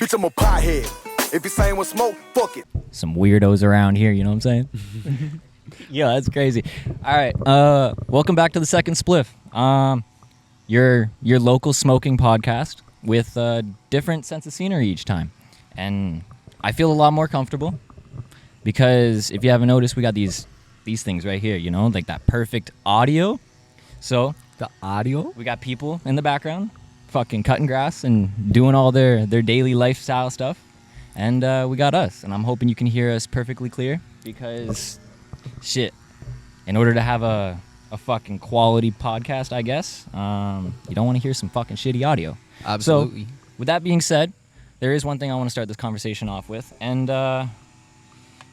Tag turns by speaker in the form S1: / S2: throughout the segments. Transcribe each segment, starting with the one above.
S1: Bitch, I'm a pothead. If you saying with smoke, fuck it.
S2: Some weirdos around here, you know what I'm saying? Yeah, that's crazy. All right, welcome back to the Second Spliff. Your local smoking podcast with a different sense of scenery each time. And I feel a lot more comfortable because if you haven't noticed, we got these things right here, you know, like that perfect audio. So
S3: the audio?
S2: We got people in the background fucking cutting grass and doing all their daily lifestyle stuff. And we got us. And I'm hoping you can hear us perfectly clear because, shit, in order to have a fucking quality podcast, I guess, you don't want to hear some fucking shitty audio.
S3: Absolutely.
S2: So, with that being said, there is one thing I want to start this conversation off with. And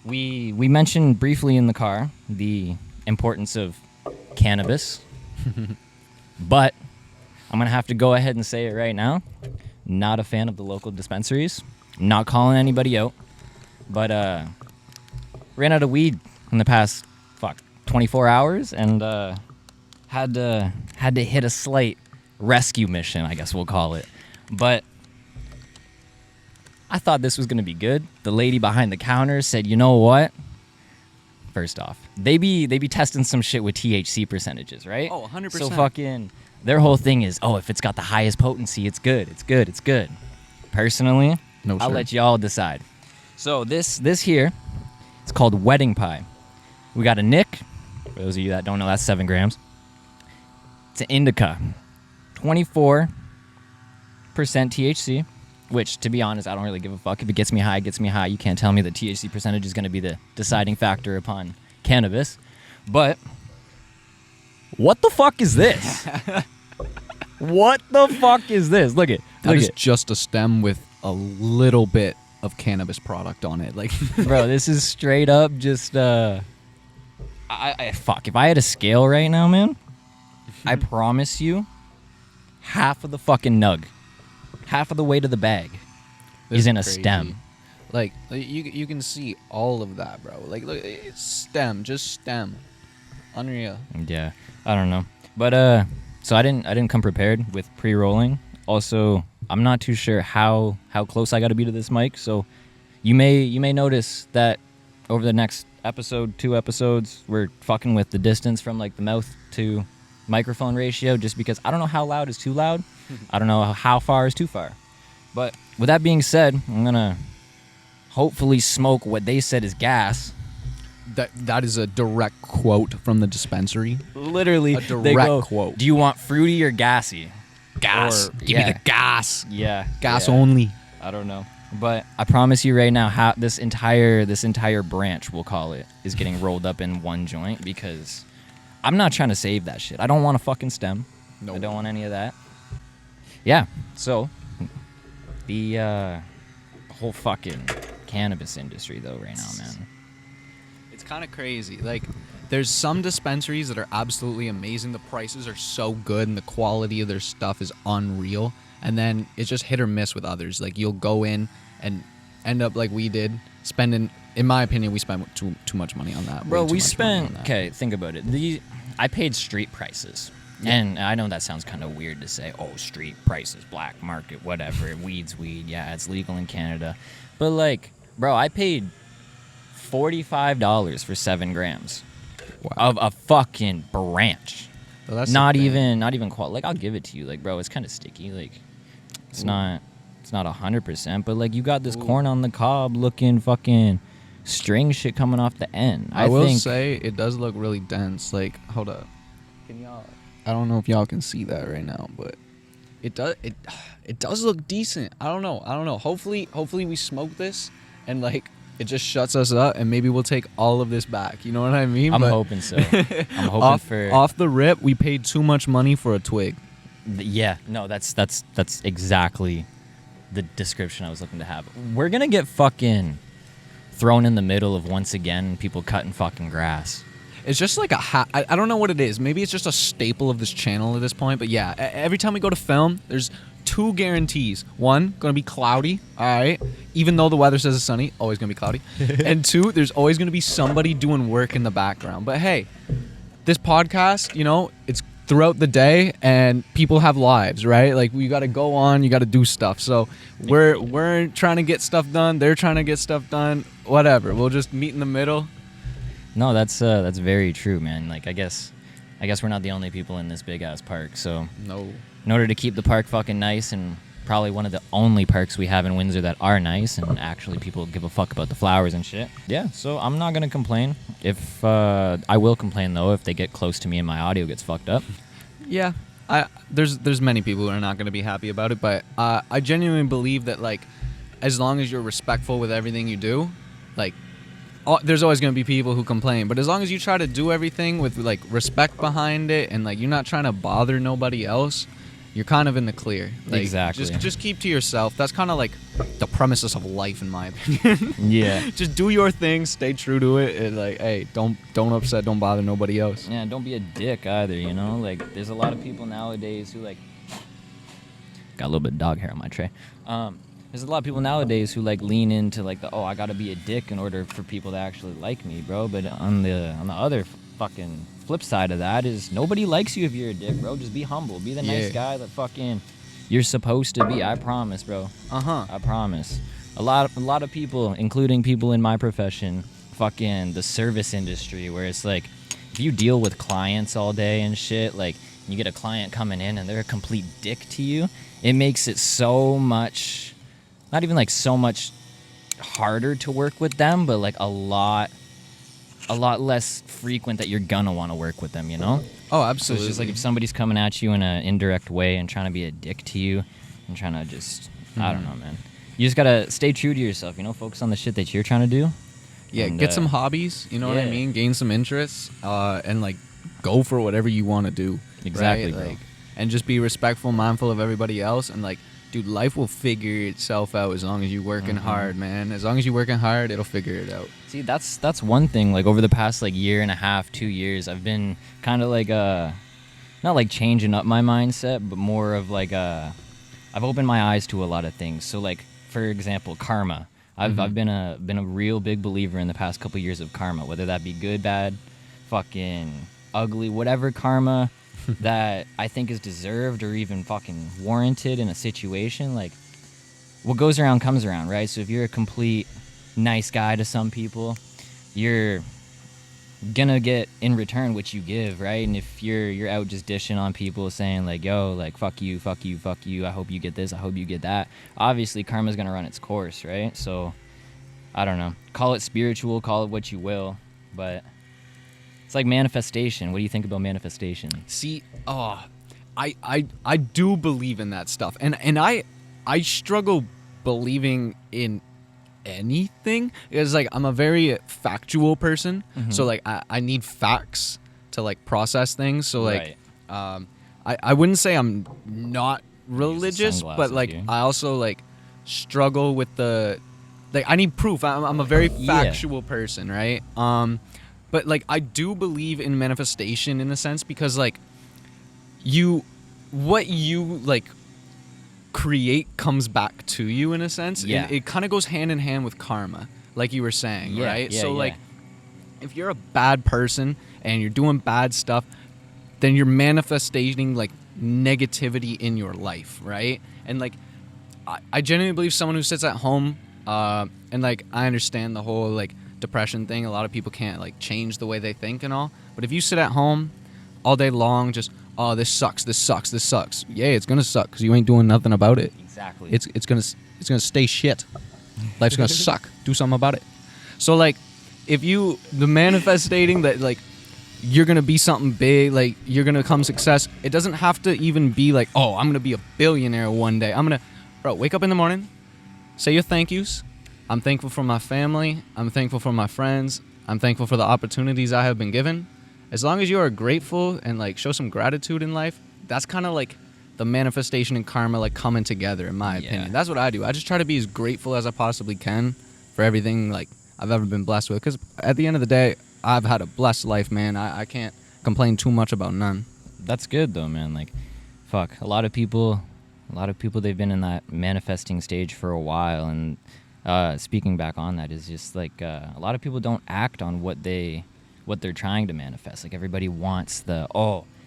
S2: we mentioned briefly in the car the importance of cannabis. But I'm going to have to go ahead and say it right now. Not a fan of the local dispensaries. Not calling anybody out. But ran out of weed in the past 24 hours and had to hit a slight rescue mission, I guess we'll call it. But I thought this was going to be good. The lady behind the counter said, "You know what? First off, they be testing some shit with THC percentages, right?
S3: Oh, 100%.
S2: So fucking their whole thing is, oh, if it's got the highest potency, it's good. It's good. It's good. Personally,
S3: no,
S2: I'll
S3: sir.
S2: let y'all decide. So this here, it's called Wedding Pie. We got a Nick. For those of you that don't know, that's 7 grams. It's an indica, 24% THC. Which, to be honest, I don't really give a fuck. If it gets me high, it gets me high. You can't tell me the THC percentage is going to be the deciding factor upon cannabis. But what the fuck is this? What the fuck is this? Look at
S3: that is just a stem with a little bit of cannabis product on it. Like,
S2: bro, this is straight up just fuck. If I had a scale right now, man, I promise you, half of the fucking nug. Half of the weight of the bag is in a stem.
S3: Like you can see all of that, bro. Like, look, it's stem, just stem. Unreal.
S2: Yeah, I don't know, but so I didn't come prepared with pre-rolling. Also, I'm not too sure how close I got to be to this mic. So you may notice that over the next episode, 2 episodes, we're fucking with the distance from like the mouth to microphone ratio, just because I don't know how loud is too loud. I don't know how far is too far. But with that being said, I'm going to hopefully smoke what they said is gas.
S3: That is a direct quote from the dispensary.
S2: Literally.
S3: A direct quote.
S2: Do you want fruity or gassy?
S3: Gas. Give me the gas.
S2: Yeah.
S3: Gas only.
S2: I don't know. But I promise you right now, how this entire branch, we'll call it, is getting rolled up in one joint because I'm not trying to save that shit. I don't want a fucking stem. No. I don't want any of that. Yeah, so the whole fucking cannabis industry, though, right now, man.
S3: It's kind of crazy. Like, there's some dispensaries that are absolutely amazing. The prices are so good, and the quality of their stuff is unreal. And then it's just hit or miss with others. Like, you'll go in and end up like we did, spending. In my opinion, we spent too much money on that.
S2: Bro, we spent. Okay, think about it. I paid street prices. Yeah. And I know that sounds kind of weird to say, oh, street prices, black market, whatever, weed's weed, yeah, it's legal in Canada. But, like, bro, I paid $45 for 7 grams of a fucking branch.
S3: Well, that's
S2: not even like, I'll give it to you. Like, bro, it's kind of sticky. Like, it's not 100%, but, like, you got this corn on the cob looking fucking string shit coming off the end.
S3: I will say it does look really dense. Like, hold up. Can y'all... I don't know if y'all can see that right now, but it does look decent. I don't know. Hopefully we smoke this and like it just shuts us up and maybe we'll take all of this back. You know what I mean?
S2: I'm hoping so. I'm hoping
S3: off the rip, we paid too much money for a twig.
S2: Yeah, no, that's exactly the description I was looking to have. We're gonna get fucking thrown in the middle of once again people cutting fucking grass.
S3: It's just like I don't know what it is. Maybe it's just a staple of this channel at this point. But yeah, every time we go to film, there's 2 guarantees. 1, going to be cloudy, all right? Even though the weather says it's sunny, always going to be cloudy. And 2, there's always going to be somebody doing work in the background. But hey, this podcast, you know, it's throughout the day, and people have lives, right? Like, you got to go on, you got to do stuff. So we're trying to get stuff done. They're trying to get stuff done. Whatever. We'll just meet in the middle.
S2: No, that's very true, man. Like, I guess we're not the only people in this big ass park. So
S3: No.
S2: in order to keep the park fucking nice, and probably one of the only parks we have in Windsor that are nice and actually people give a fuck about the flowers and shit. Yeah, so I'm not gonna complain. If I will complain though if they get close to me and my audio gets fucked up.
S3: Yeah, there's many people who are not going to be happy about it, but I genuinely believe that, like, as long as you're respectful with everything you do, like, there's always going to be people who complain, but as long as you try to do everything with, like, respect behind it, and, like, you're not trying to bother nobody else, you're kind of in the clear. Like,
S2: Exactly.
S3: Just keep to yourself. That's kind of like the premises of life, in my opinion.
S2: Yeah.
S3: Just do your thing, stay true to it, and, like, hey, don't upset, don't bother nobody else.
S2: Yeah, don't be a dick either, you know? Like, there's a lot of people nowadays who, like... Got a little bit of dog hair on my tray. There's a lot of people nowadays who, like, lean into, like, I gotta be a dick in order for people to actually like me, bro. But on the other fucking flip side of that is nobody likes you if you're a dick, bro. Just be humble. Be the nice guy that fucking you're supposed to be. I promise, bro. I promise. A lot of people, including people in my profession, fucking the service industry, where it's like, if you deal with clients all day and shit, like, you get a client coming in and they're a complete dick to you, it makes it so much, not even like so much harder to work with them, but like a lot less frequent that you're gonna want to work with them, you know?
S3: Oh,
S2: So
S3: absolutely.
S2: it's just like if somebody's coming at you in an indirect way and trying to be a dick to you and trying to just, I don't know, man. You just gotta stay true to yourself, you know? Focus on the shit that you're trying to do.
S3: Yeah,
S2: And,
S3: get some hobbies, you know what I
S2: yeah.
S3: mean? Gain some interests, and, like, go for whatever you want to do.
S2: Exactly,
S3: right?
S2: bro.
S3: Like, and just be respectful, mindful of everybody else, and, like, dude, life will figure itself out as long as you're working hard, man. As long as you're working hard, it'll figure it out.
S2: See, that's one thing. Like, over the past, like, year and a half, 2 years, I've been kind of like, not like changing up my mindset, but more of like, I've opened my eyes to a lot of things. So, like, for example, karma. I've been a real big believer in the past couple years of karma, whether that be good, bad, fucking ugly, whatever karma that I think is deserved or even fucking warranted in a situation. Like, what goes around comes around, right? So if you're a complete nice guy to some people, you're gonna get in return what you give, right? And if you're out just dishing on people, saying like, yo, like, fuck you, fuck you, fuck you, I hope you get this, I hope you get that, obviously karma's gonna run its course, right? So I don't know, call it spiritual, call it what you will, but it's like manifestation. What do you think about manifestation?
S3: See, I do believe in that stuff, and I struggle believing in anything. It's like, I'm a very factual person, so, like, I need facts to, like, process things. So, like, I wouldn't say I'm not religious, but, like,
S2: here.
S3: I also, like, struggle with the, like, I need proof. I'm a very factual person, right? But, like, I do believe in manifestation in a sense, because, like, what you like create comes back to you in a sense.
S2: Yeah.
S3: And it kind of goes hand in hand with karma, like you were saying, right?
S2: Yeah,
S3: so,
S2: yeah.
S3: like, if you're a bad person and you're doing bad stuff, then you're manifesting, like, negativity in your life, right? And, like, I genuinely believe someone who sits at home, and, like, I understand the whole, like, depression thing. A lot of people can't, like, change the way they think and all. But if you sit at home all day long, just, oh, this sucks, this sucks, this sucks. Yeah, it's gonna suck because you ain't doing nothing about it.
S2: Exactly.
S3: It's gonna stay shit. Life's gonna suck. Do something about it. So, like, if the manifesting that, like, you're gonna be something big, like, you're gonna become success, it doesn't have to even be like, oh, I'm gonna be a billionaire one day. Wake up in the morning, say your thank yous. I'm thankful for my family. I'm thankful for my friends. I'm thankful for the opportunities I have been given. As long as you are grateful and, like, show some gratitude in life, that's kind of like the manifestation and karma, like, coming together, in my opinion. That's what I do. I just try to be as grateful as I possibly can for everything, like, I've ever been blessed with. Because at the end of the day, I've had a blessed life, man. I can't complain too much about none.
S2: That's good though, man. Like, fuck, a lot of people they've been in that manifesting stage for a while, and speaking back on that is just like, a lot of people don't act on what they're trying to manifest. Like, everybody wants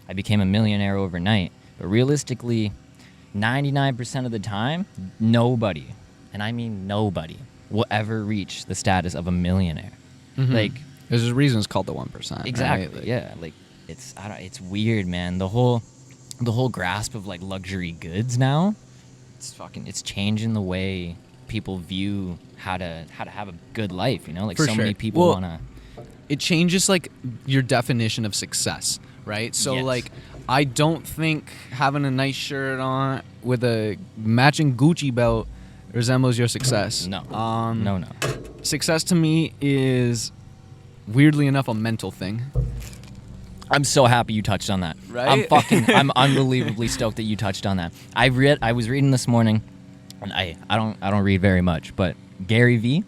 S2: I became a millionaire overnight. But realistically, 99% of the time, nobody, and I mean nobody, will ever reach the status of a millionaire. Like,
S3: There's a reason it's called the 1%.
S2: exactly,
S3: Right? Like,
S2: yeah. Like, it's weird, man. The whole grasp of like luxury goods now, it's changing the way people view how to have a good life. You know, like
S3: For
S2: so
S3: sure.
S2: many people
S3: Well,
S2: wanna.
S3: it changes like your definition of success, right? So
S2: Yes.
S3: like I don't think having a nice shirt on with a matching Gucci belt resembles your success.
S2: No.
S3: No.
S2: No.
S3: Success to me is weirdly enough a mental thing.
S2: I'm so happy you touched on that.
S3: Right?
S2: I'm unbelievably stoked that you touched on that. I was reading this morning, and I don't read very much, but Gary V,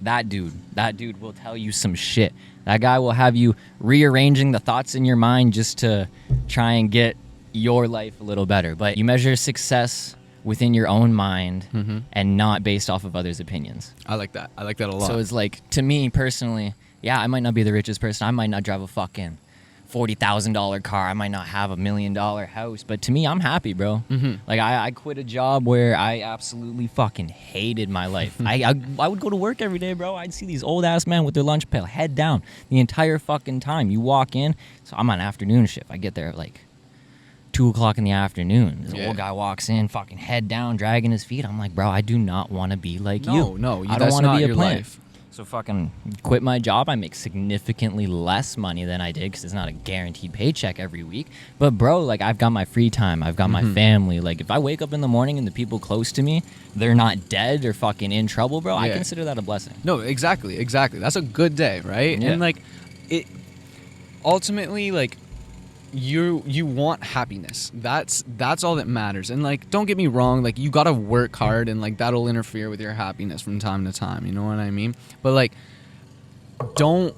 S2: that dude will tell you some shit. That guy will have you rearranging the thoughts in your mind just to try and get your life a little better. But you measure success within your own mind and not based off of others' opinions.
S3: I like that. I like that a lot.
S2: So it's like, to me personally, yeah, I might not be the richest person. I might not drive a fucking $40,000 car. I might not have $1 million house. But to me, I'm happy, bro. Like, I quit a job where I absolutely fucking hated my life. I would go to work every day, bro. I'd see these old-ass men with their lunch pail, head down, the entire fucking time. You walk in. So I'm on afternoon shift. I get there at like 2 o'clock in the afternoon. This old guy walks in, fucking head down, dragging his feet. I'm like, bro, I do not want to be like you.
S3: No,
S2: I don't
S3: that's
S2: want to
S3: not
S2: be a
S3: your
S2: plant.
S3: life.
S2: So fucking quit my job. I make significantly less money than I did because it's not a guaranteed paycheck every week. But bro, like, I've got my free time. I've got my family. Like, if I wake up in the morning and the people close to me, they're not dead or fucking in trouble, bro, I
S3: Yeah.
S2: consider that a blessing.
S3: No, exactly. That's a good day, right?
S2: Yeah.
S3: And like, it ultimately, like, you want happiness. That's all that matters. And like, don't get me wrong, like, you gotta work hard, and like that'll interfere with your happiness from time to time. You know what I mean? But like, don't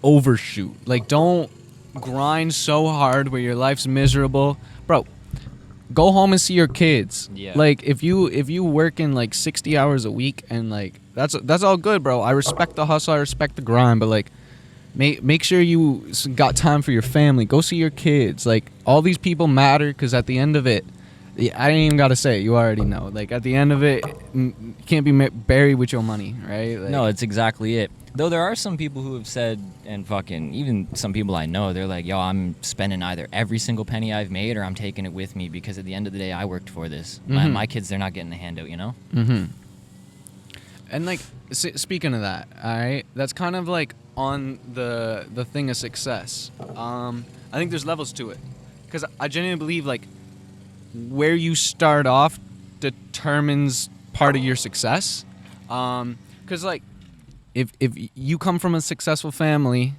S3: overshoot. Like, don't grind so hard where your life's miserable, bro. Go home and see your kids.
S2: Yeah.
S3: Like, if you work in like 60 hours a week, and like that's all good, bro. I respect the hustle. I respect the grind. But like, make sure you got time for your family. Go see your kids. Like, all these people matter, because at the end of it, I ain't even gotta say it. You already know. Like, at the end of it, you can't be buried with your money, right? Like,
S2: No, it's exactly it. Though there are some people who have said, and fucking even some people I know, they're like, yo, I'm spending either every single penny I've made or I'm taking it with me, because at the end of the day, I worked for this. My kids, they're not getting a handout, you know?
S3: And like, speaking of that, all right, that's kind of like on the thing of success. I think there's levels to it, because I genuinely believe like where you start off determines part of your success. Because like, if you come from a successful family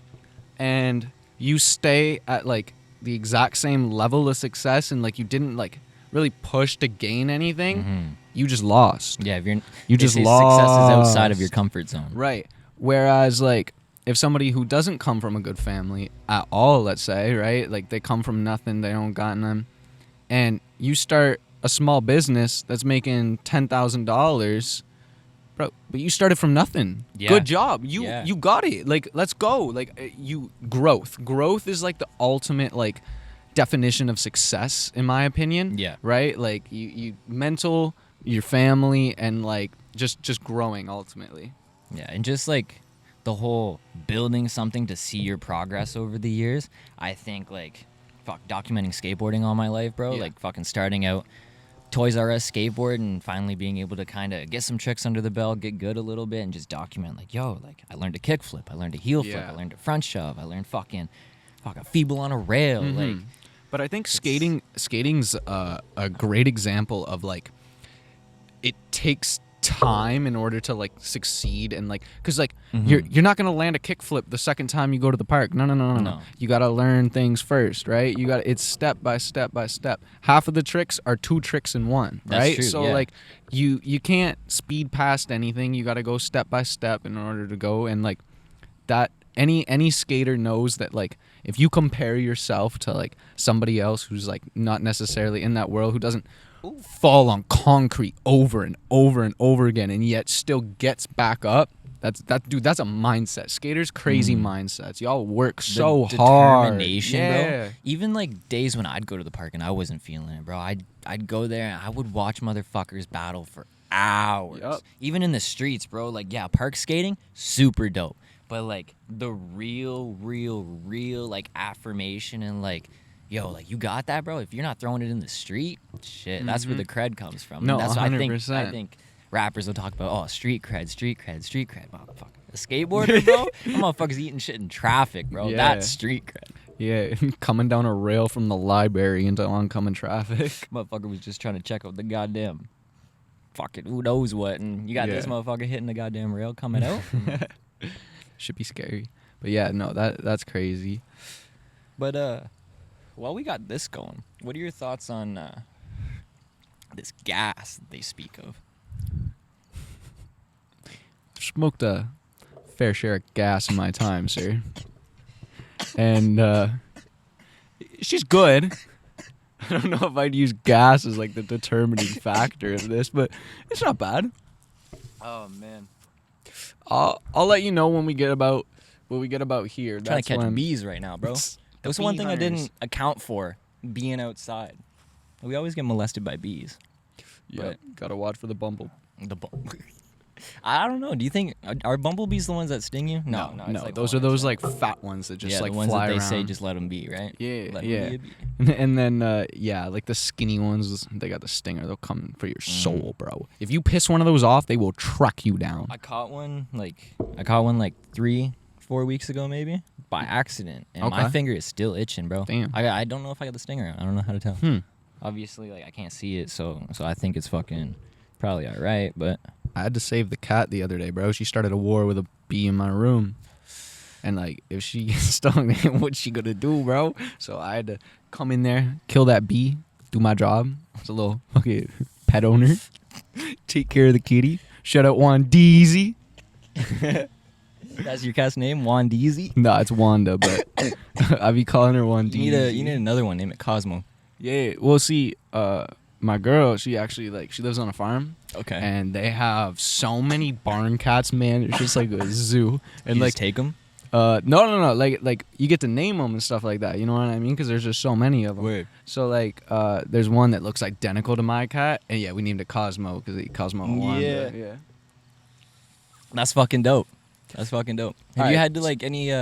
S3: and you stay at like the exact same level of success, and like you didn't like really push to gain anything, you just lost.
S2: Yeah, if
S3: You
S2: they
S3: just
S2: say success is outside
S3: lost.
S2: of your comfort zone.
S3: Right. Whereas, like, if somebody who doesn't come from a good family at all, let's say, right, like they come from nothing, they don't got them, and you start a small business that's making $10,000, bro, but you started from nothing.
S2: Yeah.
S3: Good job. You
S2: Yeah.
S3: you got it. Like, let's go. Like, growth is like the ultimate like definition of success, in my opinion.
S2: Yeah.
S3: Right. Like, you mental, your family, and like just growing ultimately.
S2: Yeah, and just like the whole building something to see your progress over the years. I think like documenting skateboarding all my life, bro.
S3: Yeah.
S2: Like fucking starting out Toys R Us skateboard and finally being able to kind of get some tricks under the belt, get good a little bit, and just document like, yo, like I learned a kickflip, I learned a heel flip,
S3: Yeah.
S2: I learned a front shove, I learned fucking a feeble on a rail, like.
S3: But I think skating's a great example of like, it takes time in order to like succeed, and like, because like you're not gonna land a kickflip the second time you go to the park. No. You gotta learn things first, right? It's step by step by step. Half of the tricks are 2 tricks in one,
S2: That's
S3: right?
S2: true,
S3: So
S2: yeah.
S3: like, you can't speed past anything. You gotta go step by step in order to go, and like that. Any skater knows that like, if you compare yourself to like somebody else who's like not necessarily in that world, who doesn't fall on concrete over and over and over again, and yet still gets back up, Dude, that's a mindset. Skaters crazy mindsets. Y'all work
S2: The
S3: so hard.
S2: determination,
S3: Yeah.
S2: bro. Even like days when I'd go to the park and I wasn't feeling it, bro. I'd go there and I would watch motherfuckers battle for hours.
S3: Yup.
S2: Even in the streets, bro. Like, yeah, park skating, super dope. But like the real like affirmation and like, yo, like you got that, bro. If you're not throwing it in the street, shit, that's where the cred comes from.
S3: No,
S2: And that's what
S3: 100%.
S2: I think rappers will talk about, oh, street cred. Motherfucker. A skateboarder, bro? That motherfucker's eating shit in traffic, bro.
S3: Yeah.
S2: That's street cred.
S3: Yeah, coming down a rail from the library into oncoming traffic.
S2: Motherfucker was just trying to check out the goddamn fucking who knows what, and you got this
S3: Yeah.
S2: motherfucker hitting the goddamn rail coming out.
S3: Should be scary. But yeah, no, that's crazy.
S2: But while we got this going, what are your thoughts on this gas that they speak of?
S3: Smoked a fair share of gas in my time, sir. And she's good. I don't know if I'd use gas as like the determining factor of this, but it's not bad.
S2: Oh man,
S3: I'll let you know when we get about here.
S2: I'm trying
S3: That's
S2: to catch
S3: when
S2: bees right now, bro.
S3: The
S2: That's one
S3: bee
S2: thing I
S3: hunters.
S2: didn't account for, being outside. We always get molested by bees.
S3: Yeah,
S2: but-
S3: gotta watch for the bumble.
S2: The I don't know. Do you think are bumblebees the ones that sting you? No,
S3: no.
S2: it's like
S3: Those are
S2: hornets,
S3: those
S2: right?
S3: like fat ones that just
S2: yeah,
S3: like
S2: the ones
S3: fly
S2: that they
S3: around.
S2: say just let them be, right?
S3: Yeah,
S2: Let 'em
S3: yeah.
S2: be a bee.
S3: And then yeah, like the skinny ones, they got the stinger. They'll come for your soul, bro. If you piss one of those off, they will track you down.
S2: I caught one like 3-4 weeks ago, maybe by accident, and my
S3: Okay.
S2: finger is still itching, bro.
S3: Damn.
S2: I don't know if I got the stinger. I don't know how to tell.
S3: Hmm.
S2: Obviously, like I can't see it, so I think it's fucking probably all right, but.
S3: I had to save the cat the other day, bro. She started a war with a bee in my room. And, like, if she gets stung, what's she gonna do, bro? So I had to come in there, kill that bee, do my job. It's a little fucking pet owner. Take care of the kitty. Shout out Juan Deezy.
S2: That's your cat's name, Wandeezy?
S3: Nah, it's Wanda, but I be calling her Juan
S2: You
S3: Deezy.
S2: need another one. Name it Cosmo.
S3: Yeah, well, see, my girl, she actually, like, she lives on a farm.
S2: Okay.
S3: And they have so many barn cats, man. It's just like a zoo. And
S2: you
S3: like,
S2: just take them.
S3: no. Like you get to name them and stuff like that. You know what I mean? Because there's just so many of them.
S2: Word.
S3: So like, there's one that looks identical to my cat, and yeah, we named it Cosmo because Cosmo and Wanda. Yeah.
S2: That's fucking dope. Have you
S3: Alright.
S2: had to like any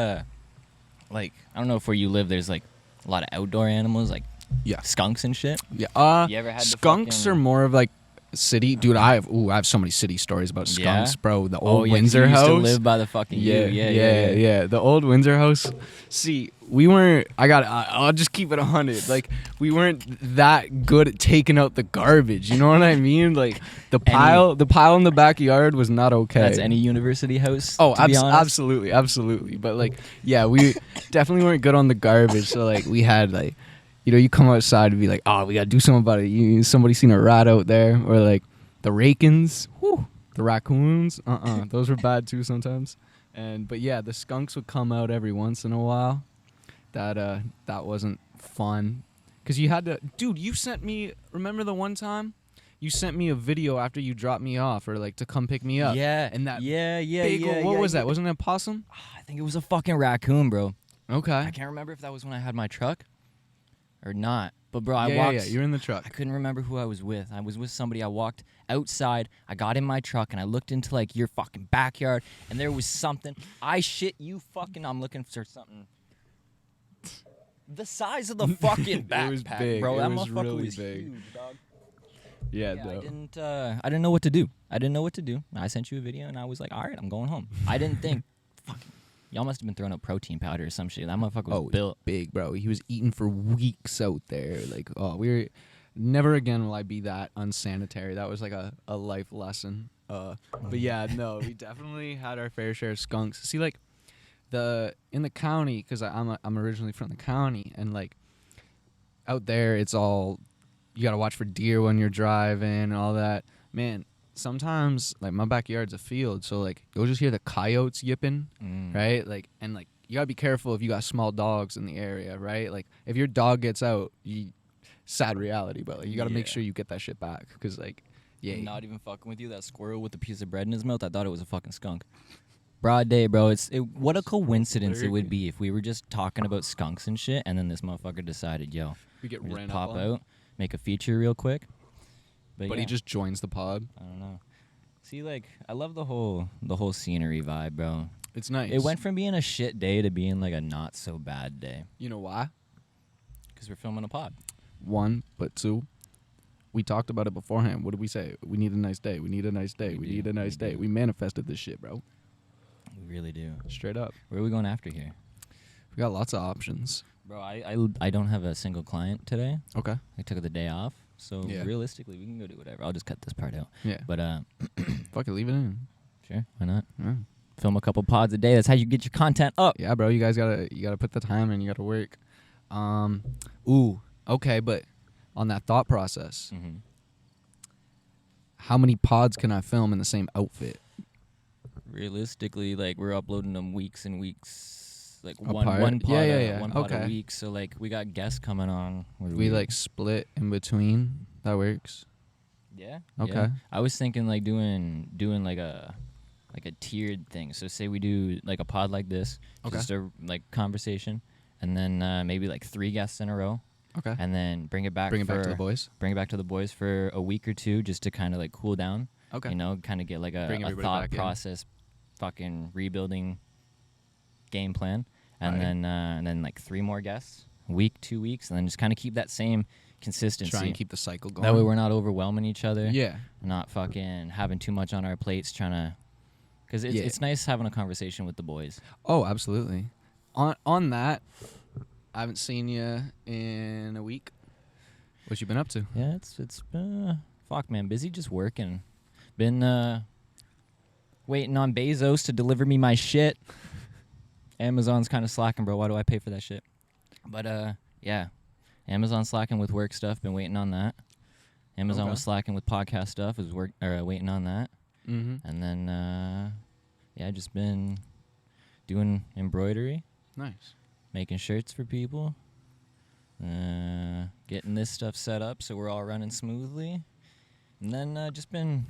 S2: like I don't know if where you live there's like a lot of outdoor animals like
S3: Yeah.
S2: skunks and shit?
S3: Yeah.
S2: You ever had to
S3: skunks
S2: fucking-
S3: are more of like city, dude. I have so many city stories about skunks,
S2: Yeah?
S3: bro. The
S2: Oh,
S3: old
S2: yeah, 'cause
S3: Windsor
S2: you used
S3: house.
S2: to live by the fucking
S3: yeah. The old Windsor house. See, we weren't. I'll just keep it 100. Like, we weren't that good at taking out the garbage. You know what I mean? Like the pile in the backyard was not okay.
S2: That's any university house.
S3: Oh,
S2: to be honest.
S3: absolutely. But like, yeah, we definitely weren't good on the garbage. So like, we had like, you come outside and be like, oh, we gotta do something about it. Somebody seen a rat out there, or like the rakins, the raccoons. Those were bad too sometimes. But yeah, the skunks would come out every once in a while. That wasn't fun, cause you had to. Dude, you sent me. Remember the one time? You sent me a video after you dropped me off, or like to come pick me up.
S2: Yeah.
S3: And that
S2: big
S3: what was that? Wasn't it a possum?
S2: I think it was a fucking raccoon, bro.
S3: Okay.
S2: I can't remember if that was when I had my truck or not. But bro, I
S3: Yeah,
S2: walked.
S3: you're in the truck.
S2: I couldn't remember who I was with. I was with somebody. I walked outside. I got in my truck and I looked into like your fucking backyard, and there was something. I shit you fucking. I'm looking for something. The size of the fucking backpack,
S3: was big.
S2: bro.
S3: It
S2: That
S3: was
S2: motherfucker
S3: really
S2: was
S3: big.
S2: huge, dog.
S3: Yeah,
S2: Yeah,
S3: though.
S2: I didn't know what to do. I sent you a video and I was like, all right, I'm going home. I didn't think, fucking, y'all must have been throwing up protein powder or some shit. That motherfucker was built.
S3: Big, bro. He was eating for weeks out there. Like, never again will I be that unsanitary. That was like a life lesson. But yeah, no, we definitely had our fair share of skunks. See, like, in the county, because I'm originally from the county, and like out there, it's all, you gotta watch for deer when you're driving and all that. Man, sometimes like my backyard's a field, so like you'll just hear the coyotes yipping, right? Like, and like you gotta be careful if you got small dogs in the area, right? Like if your dog gets out, sad reality, but like you gotta make
S2: Yeah.
S3: sure you get that shit back, because like, yeah,
S2: Not even fucking with you. That squirrel with the piece of bread in his mouth, I thought it was a fucking skunk. Broad day, bro. What a coincidence it would be if we were just talking about skunks and shit, and then this motherfucker decided, yo,
S3: We get
S2: just
S3: ran
S2: pop
S3: up on.
S2: out, make a feature real quick.
S3: But
S2: yeah,
S3: he just joins the pod.
S2: I don't know. See, like, I love the whole scenery vibe, bro.
S3: It's nice.
S2: It went from being a shit day to being like a not so bad day
S3: You know why?
S2: because we're filming a pod.
S3: One, but two, we talked about it beforehand. What did we say? We need a nice day. We need a nice day. We need a nice day. We manifested this shit, bro.
S2: We really do.
S3: Straight up.
S2: Where are we going after here?
S3: We got lots of options.
S2: Bro, I don't have a single client today.
S3: Okay.
S2: I took the day off. So
S3: Yeah.
S2: realistically, we can go do whatever. I'll just cut this part out.
S3: Yeah.
S2: But
S3: Fuck it, leave it in.
S2: sure, why not?
S3: Yeah.
S2: Film a couple pods a day. That's how you get your content up.
S3: Yeah, bro. You guys gotta put the time in. You gotta work. Ooh. Okay, but on that thought process,
S2: Mm-hmm.
S3: how many pods can I film in the same outfit?
S2: Realistically, like we're uploading them weeks and weeks, like
S3: Apart?
S2: one pod,
S3: Yeah.
S2: one pod
S3: Okay.
S2: a week. So like we got guests coming on. What do
S3: We like split in between. That works.
S2: yeah.
S3: Okay.
S2: yeah. I was thinking like doing like a tiered thing. So say we do like a pod like this,
S3: Okay.
S2: just a like conversation, and then maybe like 3 guests in a row,
S3: Okay.
S2: and then bring it back
S3: Bring it back to
S2: for-
S3: the boys.
S2: Bring it back to the boys for a week or two, just to kind of like cool down.
S3: Okay.
S2: You know, kind of get like
S3: Bring
S2: a
S3: everybody
S2: thought
S3: back in.
S2: process, fucking rebuilding game plan, and
S3: Alright.
S2: then like 3 more guests, a week, 2 weeks, and then just kind of keep that same consistency.
S3: Try and keep the cycle going.
S2: that way we're not overwhelming each other.
S3: Yeah.
S2: Not fucking having too much on our plates, trying to. Because
S3: Yeah.
S2: it's nice having a conversation with the boys.
S3: Oh, absolutely. On that, I haven't seen you in a week. What you been up to?
S2: Yeah, it's fuck, man, busy just working. Been waiting on Bezos to deliver me my shit. Amazon's kind of slacking, bro. Why do I pay for that shit? But yeah, Amazon slacking with work stuff. Been waiting on that. Amazon
S3: Okay.
S2: was slacking with podcast stuff. Was waiting on that.
S3: Mm-hmm.
S2: And then yeah, just been doing embroidery,
S3: Nice.
S2: making shirts for people, getting this stuff set up so we're all running smoothly, and then just been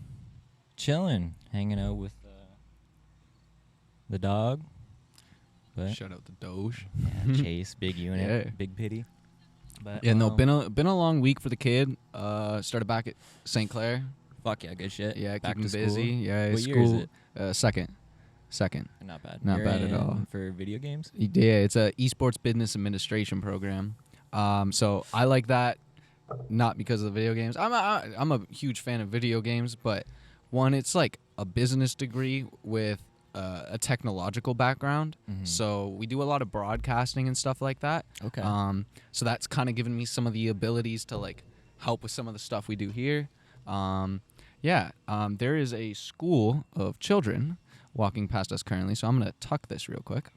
S2: chilling, hanging out with the dog. But
S3: Shout out to Doge.
S2: yeah, Chase, big unit,
S3: Yeah.
S2: big pity. But
S3: Yeah, no, been a long week for the kid. Started back at St. Clair.
S2: fuck yeah, good shit.
S3: Yeah,
S2: back
S3: keeping
S2: to
S3: busy.
S2: School.
S3: Yeah,
S2: What
S3: school.
S2: year is it?
S3: Second.
S2: Not bad.
S3: Not
S2: You're
S3: bad at
S2: in
S3: all.
S2: For video games.
S3: Yeah, it's a esports business administration program. So I like that, not because of the video games. I'm a huge fan of video games, but one, it's like a business degree with a technological background.
S2: Mhm.
S3: So we do a lot of broadcasting and stuff like that.
S2: Okay.
S3: So that's kind of given me some of the abilities to like help with some of the stuff we do here. There is a school of children walking past us currently, so I'm gonna tuck this real quick,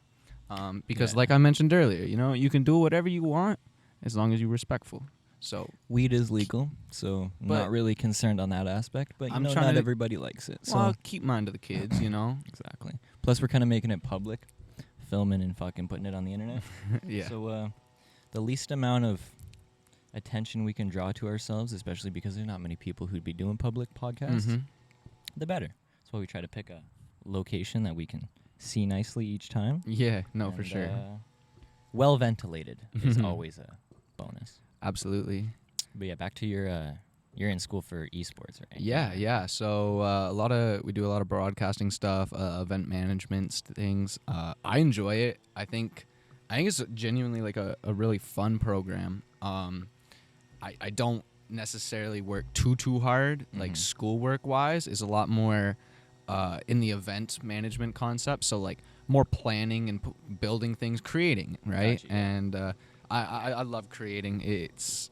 S3: because
S2: Yeah.
S3: like I mentioned earlier, you know, you can do whatever you want as long as you're respectful. So
S2: Weed is legal, so I'm
S3: But-
S2: not really concerned on that aspect. But you
S3: I'm
S2: know,
S3: trying
S2: not
S3: to-
S2: everybody likes it. So
S3: well, keep mind to the kids, you know.
S2: exactly. Plus, we're kind of making it public, filming and fucking putting it on the internet.
S3: Yeah.
S2: So the least amount of attention we can draw to ourselves, especially because there's not many people who'd be doing public podcasts,
S3: Mhm.
S2: the better. That's why we try to pick a location that we can see nicely each time.
S3: Yeah. No, for
S2: And,
S3: sure.
S2: Well ventilated is always a bonus.
S3: Absolutely.
S2: But yeah, back to you're in school for esports, right?
S3: Yeah. So we do a lot of broadcasting stuff, event management things. I enjoy it. I think it's genuinely like a really fun program. I don't necessarily work too hard, like
S2: Mhm.
S3: schoolwork wise. Is a lot more in the event management concept. So like more planning and building things, creating, right?
S2: Gotcha, yeah.
S3: And I love creating. It's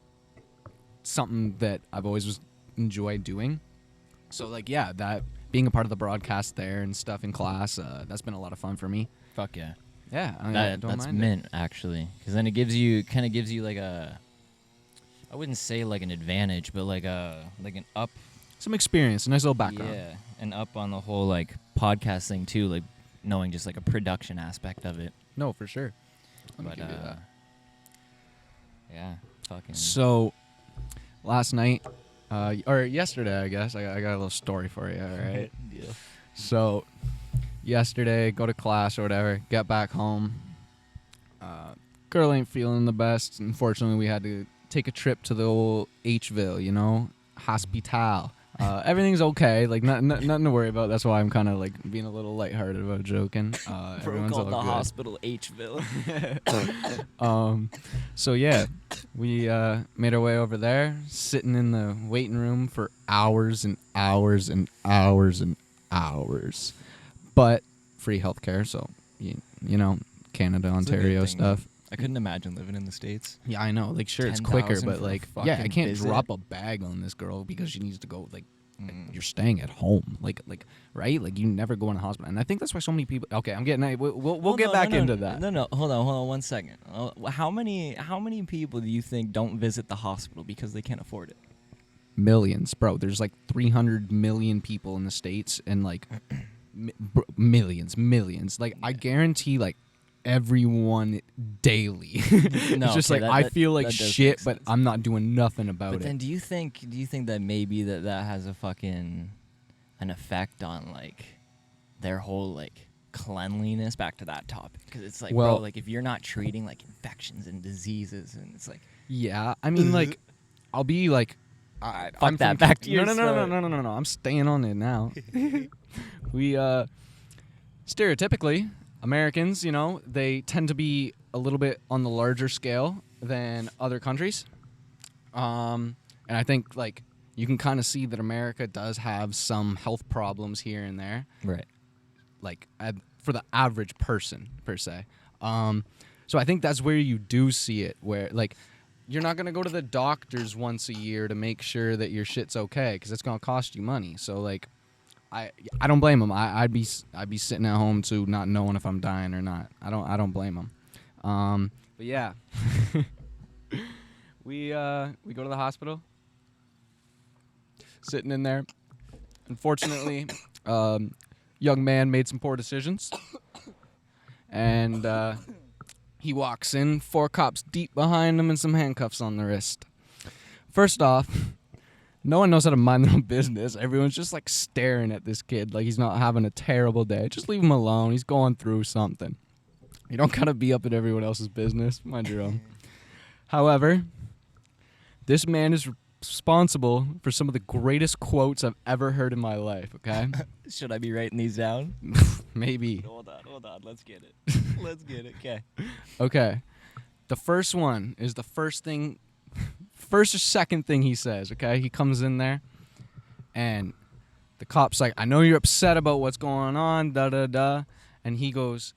S3: something that I've always enjoyed doing. So like that being a part of the broadcast there and stuff in class, that's been a lot of fun for me.
S2: Fuck yeah.
S3: Yeah, I don't
S2: That's
S3: mind it.
S2: mint actually, because then it gives you like a, I wouldn't say like an advantage, but like an up.
S3: Some experience, a nice little background.
S2: Yeah, and up on the whole like podcast thing too, like knowing just like a production aspect of it.
S3: No, for sure. Let me
S2: But
S3: give you that.
S2: yeah, fucking.
S3: So last night, or yesterday, I guess I got a little story for you. All right.
S2: Yeah.
S3: So yesterday, go to class or whatever, get back home. Girl ain't feeling the best. Unfortunately, we had to take a trip to the old H-ville, you know, hospital. Everything's okay, like nothing to worry about. That's why I'm kind of like being a little lighthearted about joking. Everyone's all
S2: the
S3: good.
S2: hospital H-ville.
S3: So yeah, we made our way over there, sitting in the waiting room for hours and hours and hours and hours. But free healthcare, so you know, Canada, Ontario stuff.
S2: I couldn't imagine living in the States.
S3: Yeah, I know. Like, sure, it's quicker,
S2: 10,000
S3: but
S2: for a
S3: like, yeah, I
S2: fucking
S3: can't
S2: visit.
S3: drop a bag on this girl because she needs to go. Like, you're staying at home, like, right? Like, you never go in the hospital, and I think that's why so many people. Okay, I'm getting. We'll get back into that.
S2: No, hold on 1 second. How many people do you think don't visit the hospital because they can't afford it?
S3: Millions, bro. There's like 300 million people in the States, and like millions. Like, I guarantee, like, everyone daily. It's just like I feel like shit, but I'm not doing nothing about it.
S2: But then do you think that maybe that has a fucking an effect on like their whole like cleanliness, back to that topic? Because it's like, bro, like if you're not treating like infections and diseases, and it's like,
S3: yeah, I mean, like, I'll be like,
S2: fuck that, back to your
S3: no, I'm staying on it now. We stereotypically, Americans, you know, they tend to be a little bit on the larger scale than other countries. And I think, like, you can kind of see that America does have some health problems here and there.
S2: right?
S3: Like, for the average person, per se. So I think that's where you do see it, where, like, you're not going to go to the doctors once a year to make sure that your shit's okay, because it's going to cost you money. So, like, I don't blame them. I'd be sitting at home too, not knowing if I'm dying or not. I don't blame them. But yeah, we go to the hospital, sitting in there. Unfortunately, young man made some poor decisions, and he walks in, 4 cops deep behind him, and some handcuffs on the wrist. First off, no one knows how to mind their own business. Everyone's just like staring at this kid like he's not having a terrible day. Just leave him alone. He's going through something. You don't gotta be up in everyone else's business. Mind your own. However, this man is responsible for some of the greatest quotes I've ever heard in my life, okay?
S2: Should I be writing these down?
S3: Maybe.
S2: Hold on. Let's get it. Okay.
S3: Okay. The first one is the first or second thing he says, okay? He comes in there, and the cop's like, I know you're upset about what's going on, da-da-da. And he goes,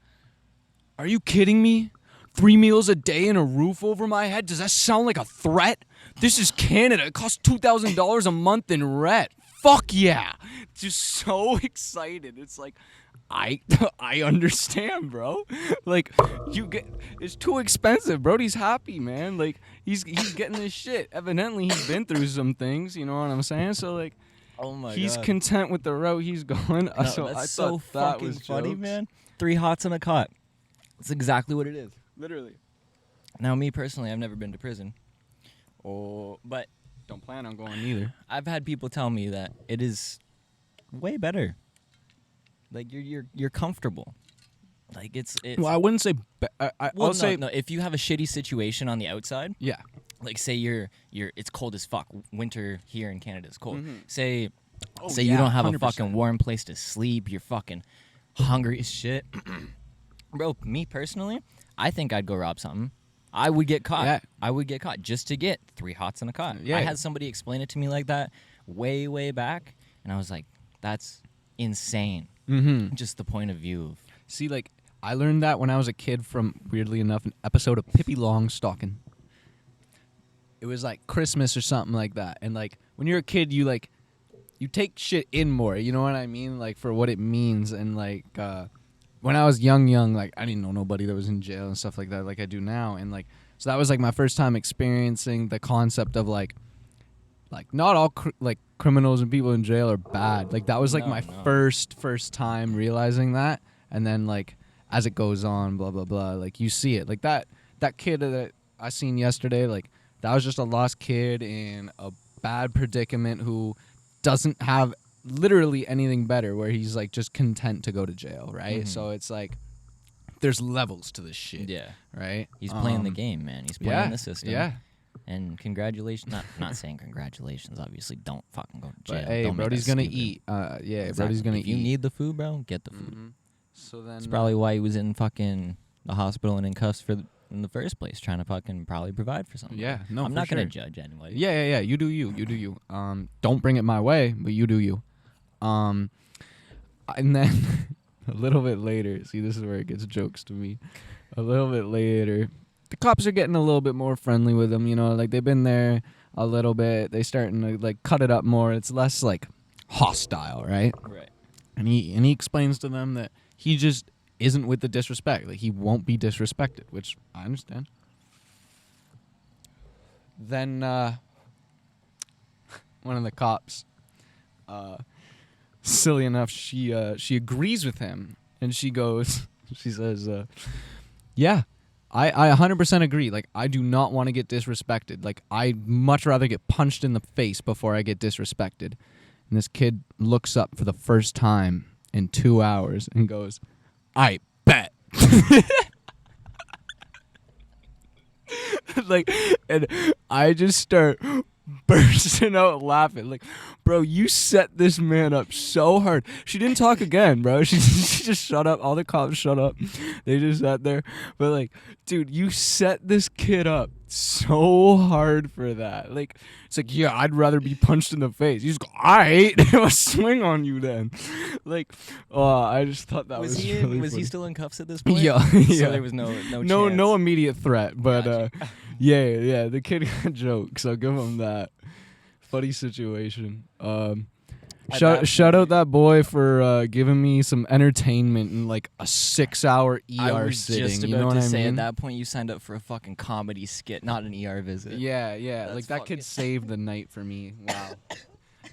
S3: are you kidding me? 3 meals a day and a roof over my head? Does that sound like a threat? This is Canada. It costs $2,000 a month in rent. Fuck yeah. Just so excited. It's like, I understand, bro. Like, it's too expensive, bro. He's happy, man. Like, he's getting this shit. Evidently, he's been through some things, you know what I'm saying? So, like,
S2: oh my
S3: he's
S2: God.
S3: content with the route he's going.
S2: No,
S3: so
S2: that's
S3: I
S2: so
S3: thought that
S2: fucking
S3: was
S2: funny,
S3: jokes.
S2: man. 3 hots and a cot. That's exactly what it is.
S3: Literally.
S2: Now, me personally, I've never been to prison. But
S3: Don't plan on going either.
S2: I've had people tell me that it is way better. Like, you're comfortable. Like, it's
S3: Well, I wouldn't say. I'll say
S2: no. If you have a shitty situation on the outside,
S3: yeah.
S2: like say it's cold as fuck. Winter here in Canada is cold.
S3: Mm-hmm.
S2: Say
S3: yeah,
S2: you don't have
S3: 100%.
S2: a fucking warm place to sleep. You're fucking hungry as shit. Bro, me personally, I think I'd go rob something. I would get caught.
S3: Yeah.
S2: I would get caught just to get 3 hots and a cot.
S3: Yeah.
S2: I had somebody explain it to me like that way back, and I was like, that's insane.
S3: Mm-hmm.
S2: Just the point of view of
S3: See, like, I learned that when I was a kid from, weirdly enough, an episode of Pippi Longstocking. It was like Christmas or something like that. And, like, when you're a kid, you take shit in more, you know what I mean? Like, for what it means. And, like, when I was young, like, I didn't know nobody that was in jail and stuff like that like I do now. And, like, so that was, like, my first time experiencing the concept of, like not all criminals and people in jail are bad. Like, that was like my first time realizing that. And then, like, as it goes on, blah blah blah, like, you see it. Like, that kid that I seen yesterday, like, that was just a lost kid in a bad predicament who doesn't have literally anything better where he's like just content to go to jail, right?
S2: Mhm.
S3: So it's like there's levels to this shit.
S2: Yeah.
S3: Right?
S2: He's playing the game, man. He's playing the system.
S3: Yeah.
S2: And congratulations. Not saying congratulations. Obviously, don't fucking go to jail.
S3: But hey,
S2: Don't make
S3: Brody's
S2: that
S3: gonna
S2: stupid.
S3: eat. Yeah,
S2: Exactly.
S3: Brody's gonna
S2: if
S3: eat.
S2: you need the food, bro, get the food.
S3: Mhm. So then
S2: That's probably why he was in fucking the hospital and in cuffs in the first place, trying to fucking probably provide for something.
S3: Yeah, no,
S2: I'm
S3: for
S2: not gonna
S3: sure.
S2: judge anybody.
S3: Yeah. You do you. You do you. Don't bring it my way, but you do you. And then a little bit later, see, this is where it gets jokes to me. A little bit later, the cops are getting a little bit more friendly with him. You know, like they've been there a little bit. They starting to like cut it up more. It's less like hostile, right?
S2: Right.
S3: And he explains to them that he just isn't with the disrespect. Like he won't be disrespected, which I understand. Then one of the cops, silly enough, she agrees with him, and she says, "Yeah, I 100% agree. Like I do not want to get disrespected. Like I'd much rather get punched in the face before I get disrespected." And this kid looks up for the first time in 2 hours and goes, "I bet." Like, and I just start bursting out laughing. Like, bro, you set this man up so hard. She didn't talk again, bro. She just shut up. All the cops shut up. They just sat there. But like, dude, you set this kid up so hard for that. Like, it's like, yeah, I'd rather be punched in the face. You just go, all right, I'll swing on you then. Like, I just thought that was really
S2: was he
S3: funny.
S2: still in cuffs at this point?
S3: Yeah,
S2: So
S3: yeah.
S2: there was no chance.
S3: No immediate threat, but
S2: Gotcha.
S3: yeah, the kid got jokes. I'll give him that. Funny situation. Shout out that boy for giving me some entertainment in like a 6-hour ER
S2: I was
S3: sitting.
S2: just about
S3: you know
S2: to
S3: what I
S2: say
S3: mean?
S2: at that point you signed up for a fucking comedy skit, not an ER visit.
S3: Yeah.
S2: That's
S3: Like that
S2: fucking-
S3: kid saved the night for me. Wow.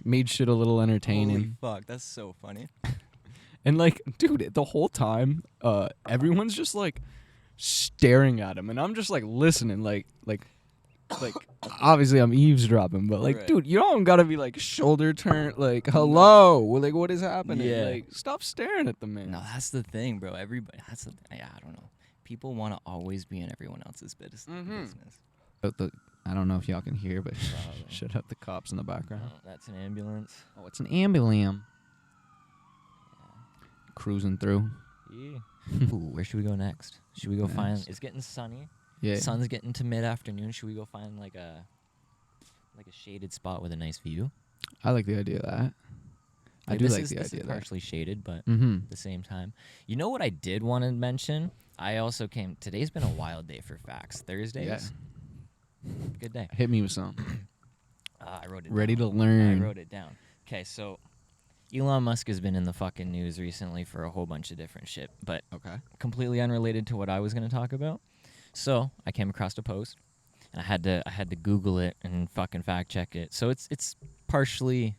S3: Made shit a little entertaining.
S2: Holy fuck, that's so funny.
S3: And like, dude, the whole time, everyone's just like staring at him, and I'm just like listening, like obviously I'm eavesdropping, but like,
S2: Right.
S3: dude, you don't gotta be like shoulder turn, like hello, like what is happening?
S2: Yeah.
S3: Like, stop staring at the man.
S2: No, that's the thing, bro. Everybody, yeah, I don't know. People want to always be in everyone else's business.
S3: But I don't know if y'all can hear, but
S2: Probably.
S3: shut up the cops in the background.
S2: Oh, that's an ambulance.
S3: Oh, it's an ambulance. Cruising through.
S2: Yeah. Ooh, where should we go next? Should we go find?
S3: Next.
S2: It's getting sunny.
S3: Yeah.
S2: Sun's getting to mid-afternoon. Should we go find like a shaded spot with a nice view?
S3: I like the idea of that. I do
S2: This
S3: like
S2: is-
S3: the
S2: this
S3: idea
S2: is
S3: of that.
S2: partially shaded, but
S3: Mm-hmm.
S2: at the same time. You know what I did want to mention? I also came. Today's been a wild day for facts. Thursdays. Good day.
S3: Hit me with something.
S2: I wrote it.
S3: Ready
S2: down.
S3: to learn.
S2: I wrote it down. Okay, so Elon Musk has been in the fucking news recently for a whole bunch of different shit, but
S3: Okay.
S2: completely unrelated to what I was going to talk about. So I came across a post, and I had to Google it and fucking fact check it. So it's partially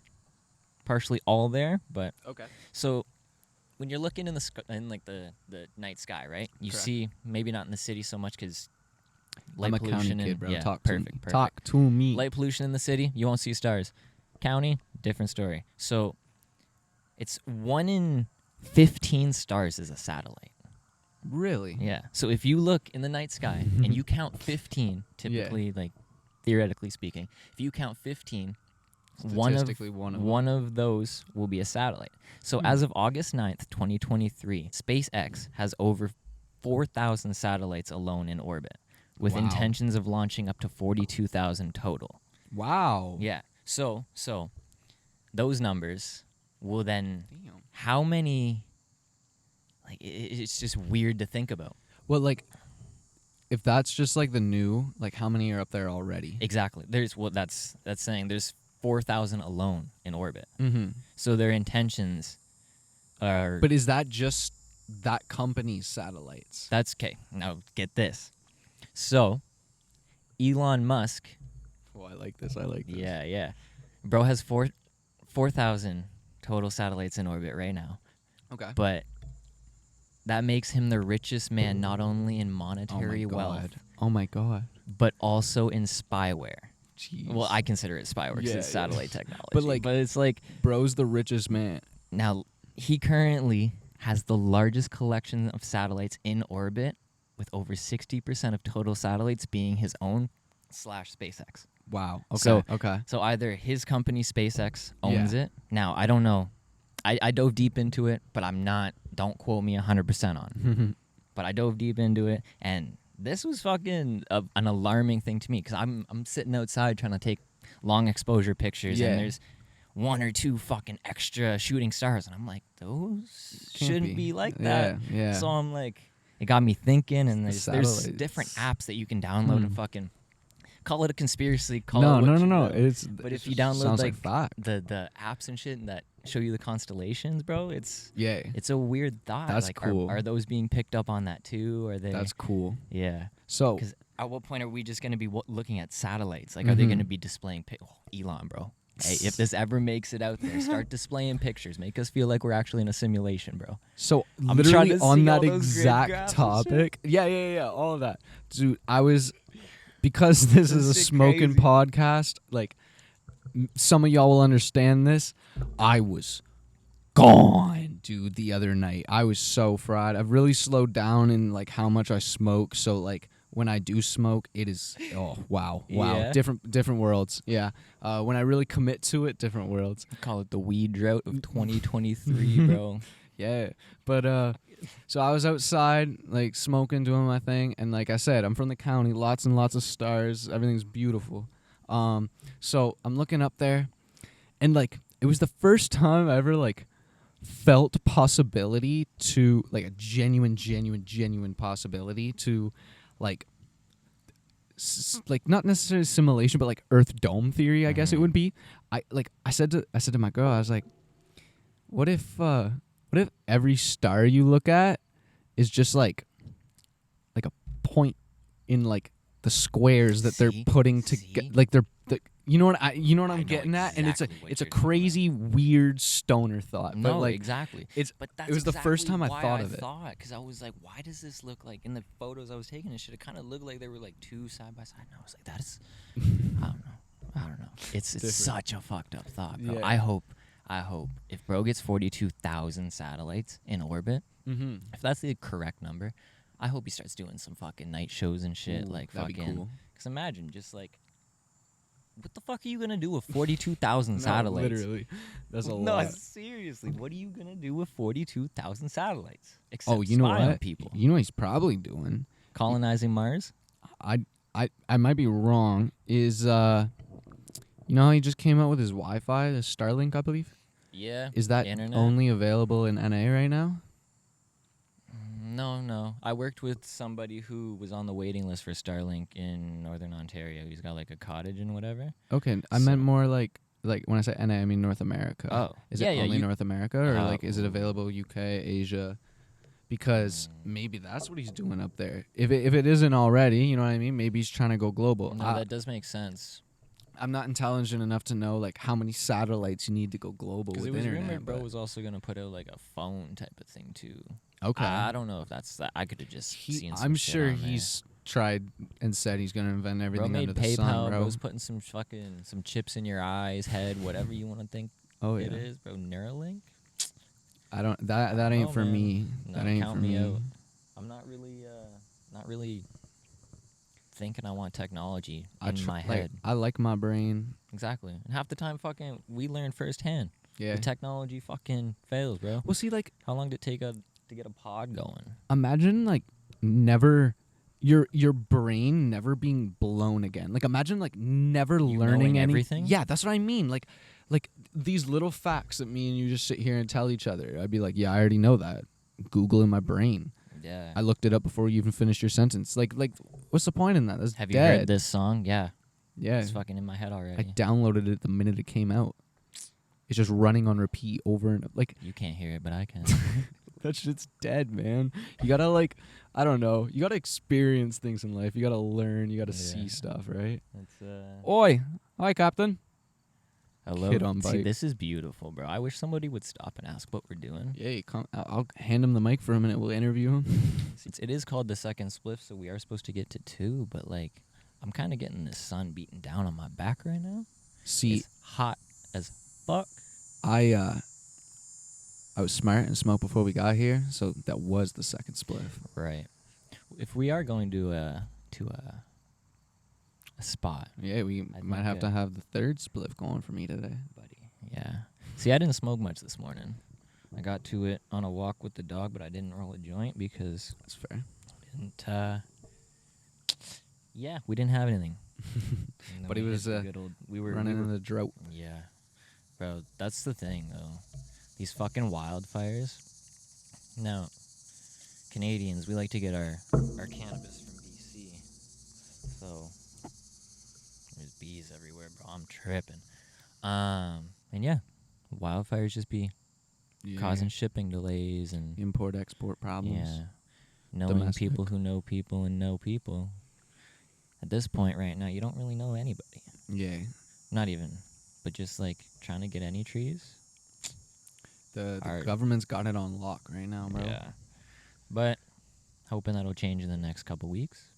S2: all there, but
S3: Okay.
S2: so when you're looking in the night sky, right? You
S3: Correct.
S2: see, maybe not in the city so much because light
S3: I'm a
S2: pollution
S3: county kid,
S2: and
S3: bro.
S2: yeah,
S3: Talk
S2: perfect,
S3: to me.
S2: perfect.
S3: Talk to me.
S2: Light pollution in the city, you won't see stars. County, different story. So it's 1 in 15 stars is a satellite.
S3: Really?
S2: Yeah. So if you look in the night sky and you count 15, typically, like theoretically speaking, if you count 15,
S3: Statistically,
S2: one of those will be a satellite. So as of August 9th, 2023, SpaceX has over 4,000 satellites alone in orbit, with
S3: Wow.
S2: intentions of launching up to 42,000 total.
S3: Wow.
S2: Yeah. So those numbers will then
S3: Damn.
S2: how many like it's just weird to think about.
S3: Well, like, if that's just like the new, like, how many are up there already?
S2: Exactly. That's saying there's 4,000 alone in orbit.
S3: Mm-hmm.
S2: So their intentions are
S3: But is that just that company's satellites?
S2: that's okay. Now get this. So Elon Musk,
S3: Oh, I like this. I like this.
S2: yeah. Bro has 4,000 total satellites in orbit right now.
S3: Okay.
S2: But that makes him the richest man not only in monetary wealth,
S3: Oh my god.
S2: but also in spyware.
S3: Jeez.
S2: Well, I consider it spy work 'cause
S3: Yeah,
S2: it's
S3: yeah.
S2: satellite technology.
S3: But
S2: it's like
S3: bro's the richest man.
S2: now he currently has the largest collection of satellites in orbit, with over 60% of total satellites being his own / SpaceX.
S3: Wow. Okay.
S2: So-
S3: okay.
S2: So either his company SpaceX owns
S3: Yeah.
S2: it. Now I don't know. I dove deep into it, but I'm not. Don't quote me 100% on. But I dove deep into it, and this was fucking an alarming thing to me because I'm sitting outside trying to take long exposure pictures,
S3: Yeah.
S2: and there's 1 or 2 fucking extra shooting stars, and I'm like, those shouldn't be like that.
S3: Yeah. Yeah.
S2: So I'm like, it got me thinking, and there's
S3: satellites.
S2: different apps that you can download and fucking call it a conspiracy. Call
S3: no,
S2: it what
S3: no, no,
S2: you
S3: no.
S2: will.
S3: It's
S2: But
S3: it
S2: if you
S3: just
S2: download
S3: sounds
S2: like
S3: fact.
S2: the apps and shit that show you the constellations, bro, it's
S3: Yeah.
S2: a weird thought.
S3: That's
S2: like,
S3: cool.
S2: Are those being picked up on that too? Are they?
S3: That's cool.
S2: Yeah.
S3: So
S2: Because at what point are we just going to be looking at satellites? Like, are they going to be displaying? Elon, bro. Hey, if this ever makes it out there, start displaying pictures. Make us feel like we're actually in a simulation, bro.
S3: So
S2: I'm trying
S3: literally
S2: to
S3: on
S2: see
S3: that
S2: all those grid
S3: exact
S2: graphs and
S3: topic. Yeah, all of that. Dude, I was because this is a
S2: shit
S3: smoking
S2: crazy.
S3: podcast, like some of y'all will understand this. I was gone, dude, the other night. I was so fried. I've really slowed down in like how much I smoke, so like when I do smoke, it is wow.
S2: Yeah.
S3: Different worlds. Yeah. When I really commit to it, different worlds.
S2: Call it the weed drought of 2023, bro.
S3: Yeah. But so I was outside, like smoking, doing my thing, and like I said, I'm from the county, lots and lots of stars, everything's beautiful. So I'm looking up there, and like it was the first time I ever like felt possibility to like a genuine possibility to like like not necessarily simulation, but like Earth dome theory, I guess it would be. I said to my girl, I was like, what if every star you look at is just like a point in like the squares that they're
S2: See?
S3: putting
S2: See?
S3: together, like they're you know what I'm
S2: know
S3: getting at, and
S2: exactly what
S3: it's a
S2: you're talking
S3: crazy weird stoner thought.
S2: No,
S3: but like
S2: exactly.
S3: but
S2: that's
S3: it was the first
S2: exactly
S3: time I thought of it.
S2: Because I was like, why does this look like in the photos I was taking? It should have kind of looked like they were like 2 side by side. And I was like, that is, I don't know. It's
S3: Different.
S2: such a fucked up thought, bro.
S3: Yeah.
S2: I hope if bro gets 42,000 satellites in orbit,
S3: Mm-hmm.
S2: if that's the correct number, I hope he starts doing some fucking night shows and shit.
S3: Ooh,
S2: Like
S3: that'd be
S2: fucking.
S3: cool.
S2: Because imagine just like, what the fuck are you gonna do with 42,000 satellites?
S3: Literally, that's a
S2: No,
S3: lot.
S2: seriously, what are you gonna do with 42,000 satellites? Except
S3: Oh, you know
S2: spy on
S3: what?
S2: people
S3: You know what he's probably doing.
S2: colonizing Mars.
S3: I might be wrong. Is you know how he just came out with his Wi-Fi, the Starlink, I believe.
S2: Yeah.
S3: Is that
S2: internet?
S3: only available in NA right now?
S2: No. I worked with somebody who was on the waiting list for Starlink in Northern Ontario. He's got like a cottage and whatever.
S3: Okay, I
S2: So-
S3: meant more like when I say NA, I mean North America.
S2: Oh.
S3: Is
S2: Yeah,
S3: it
S2: yeah,
S3: only
S2: you-
S3: North America, or
S2: Oh.
S3: like is it available UK, Asia? Because maybe that's what he's doing up there. If it isn't already, you know what I mean? Maybe he's trying to go global.
S2: No, that does make sense.
S3: I'm not intelligent enough to know like how many satellites you need to go global
S2: Because
S3: with
S2: it was
S3: internet.
S2: rumored bro
S3: but-
S2: was also gonna put out like a phone type of thing too.
S3: okay.
S2: I don't know if that's that. I could have just seen. Some
S3: I'm
S2: shit
S3: sure
S2: on there.
S3: he's tried and said he's gonna invent
S2: Bro
S3: everything
S2: made
S3: under the
S2: PayPal.
S3: sun, bro.
S2: Bro's putting some chips in your eyes, head, whatever you want to think
S3: Oh
S2: it
S3: yeah.
S2: is, bro. Neuralink.
S3: I don't. That ain't
S2: know,
S3: for
S2: man.
S3: me.
S2: No,
S3: That ain't
S2: count
S3: for
S2: me
S3: me.
S2: out. I'm not really thinking I want technology in my head.
S3: I like my brain.
S2: Exactly. And half the time, fucking, we learn firsthand.
S3: Yeah.
S2: The technology fucking fails, bro.
S3: Well, see, like,
S2: How long did it take to get a pod going?
S3: imagine like never your brain never being blown again. Like, imagine like never
S2: You
S3: learning
S2: knowing
S3: any-
S2: everything?
S3: Yeah, that's what I mean. Like these little facts that me and you just sit here and tell each other. I'd be like, yeah, I already know that. Google in my brain.
S2: Yeah.
S3: I looked it up before you even finished your sentence. Like, what's the point in that? That's
S2: Have you
S3: dead.
S2: heard this song? Yeah.
S3: Yeah.
S2: It's fucking in my head already.
S3: I downloaded it the minute it came out. It's just running on repeat over and like
S2: You can't hear it, but I can.
S3: that shit's dead, man. You gotta like, I don't know. You gotta experience things in life. You gotta learn. You gotta see
S2: Yeah.
S3: stuff, right?
S2: It's
S3: Oi, hi, Captain.
S2: Hello.
S3: Kid on
S2: See,
S3: bike.
S2: this is beautiful, bro. I wish somebody would stop and ask what we're doing.
S3: Yeah, I'll hand him the mic for a minute. We'll interview him.
S2: It is called the Second Spliff, so we are supposed to get to 2, but like, I'm kind of getting this sun beating down on my back right now.
S3: See,
S2: It's hot as fuck.
S3: I was smart and smoked before we got here, so that was the second spliff.
S2: Right. If we are going to a spot,
S3: Yeah, we
S2: I
S3: might
S2: think,
S3: have to have the third spliff going for me today.
S2: buddy. Yeah. See, I didn't smoke much this morning. I got to it on a walk with the dog, but I didn't roll a joint because
S3: That's fair.
S2: we didn't have anything. And then
S3: But he
S2: we
S3: was
S2: hit the good old, we were
S3: running in the drought.
S2: Yeah, bro, that's the thing though. These fucking wildfires. Now, Canadians, we like to get our cannabis from BC. So there's bees everywhere, bro. I'm tripping. And yeah, wildfires just be causing shipping delays and
S3: import-export problems.
S2: yeah, knowing
S3: Domestic.
S2: people who know people and know people. At this point right now, you don't really know anybody.
S3: Yeah.
S2: Not even, but just like trying to get any trees.
S3: The
S2: Our-
S3: government's got it on lock right now, bro.
S2: Yeah. But hoping that'll change in the next couple weeks.